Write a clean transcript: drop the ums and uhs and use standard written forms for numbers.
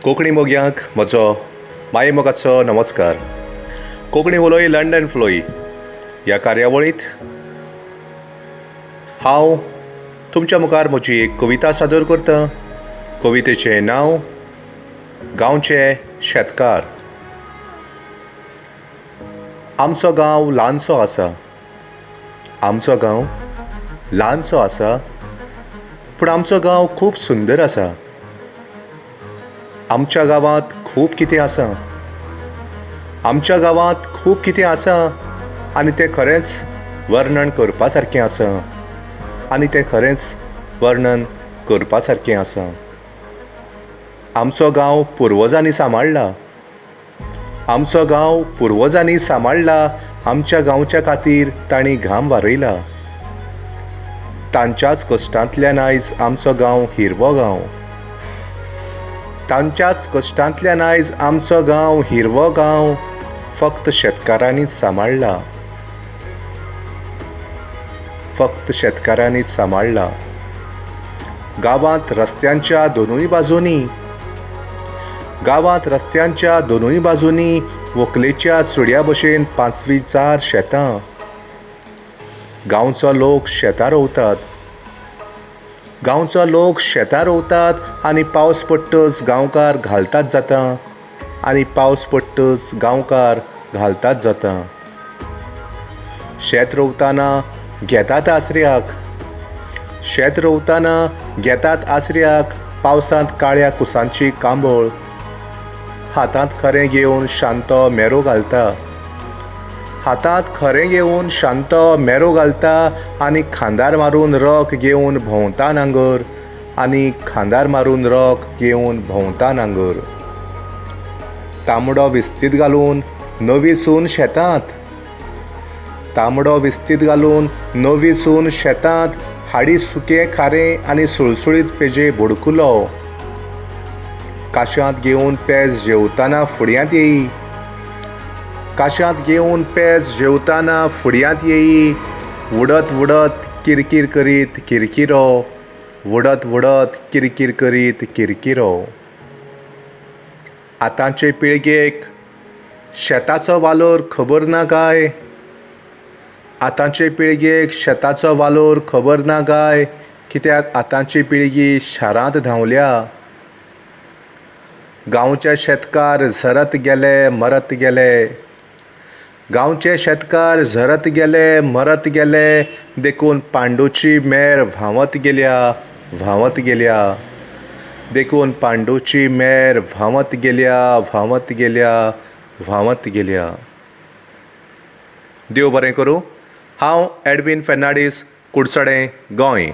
कोंकणी मोग्यांक म्हजो मायेमोगाचो नमस्कार. कोंकणी उलोय लंडन फ्लोय ह्या कार्यावळींत हांव तुमच्या मुखार म्हजी एक कविता सादर करतां. कवितेचें नांव गांवचे शेतकार. आमचो गांव ल्हानसो आसा. आमचो गांव ल्हानसो आसा, पूण आमचो गांव खूब सुंदर आसा. आमच्या गांवांत खूब कितें आसा. आमच्या गांवांत खूब कितें आसा आनी तें खरेंच वर्णन करपा सारकें आसा. आनी तें खरेंच वर्णन करपा सारकें आसा. आमचो गांव पुर्वजांनी सांबाळ्ळा. आमचो गांव पुर्वजांनी सांबाळ्ळा. आमच्या गांवच्या खातीर तांणी घाम वारयला. तांच्याच कश्टांतल्यान आयज आमचो गांव हिरवो गांव. तांच्याच कश्टांतल्यान आयज आमचो गांव हिरवो गांव फक्त शेतकारांनीच सांबाळ्ळा. फक्त शेतकारांनीच सांबाळ्ळा. गांवांत रस्त्यांच्या दोनूय बाजूंनी व्हंकलेच्या चुड्या भशेन 5-4 शेतां. गांवचो लोक शेतां रोवतात. गांवचो लोक शेतां रोवतात आनी पावस पडटच गांवकार घालतात जाता. आनी पावस पडटच गांवकार घालतात जाता. शेत रोवतना घेतात आसऱ्याक. शेत रोवतना घेतात आसऱ्याक पावसांत काळ्या कुसांची कांबळ. हातांत खरें घेवन शांतो मेरो घालता. हातांत खरें घेवन शांतो मेरो घालता आनी खांदार मारून रोक घेवन भोंवता नांगर. आनी खांदार मारून रोक घेवन भोंवता नांगर. तांबडो विस्तीद घालून नवी सून शेतांत. तांबडो विस्तीद घालून नवी सून शेतांत हाडी सुकें खारें आनी सुळसुळीत पेजे बुडकुलो. काश्यांत घेवन पेज जेवताना फुड्यांत येयी. काश्यांत घेवन पेज जेवताना फुड्यांत येयी. उडत उडत किरकीर करीत किरकिरो. उडत उडत किरकीर करीत किरकिरो. आतांचे पिळगेक शेताचो वालोर खबर ना काय. आतांचे पिळगेक शेताचो वालोर खबर ना काय. कित्याक आतांची पिळगी शारांत धांवल्या. गांवचे शेतकार झरत गेले मरत गेले. गांवचे शेतकार झरत गेले मरत गेले. देखून पांडूची मेर व्हांवत गेल्या व्हांवत गेल्या. देखून पांडूची मेर व्हांवत गेल्या व्हांवत गेल्या व्हांवत गेल्या. देव बरें करूं. हांव एडवीन फेर्नांडीस, कुडचडें, गोंय.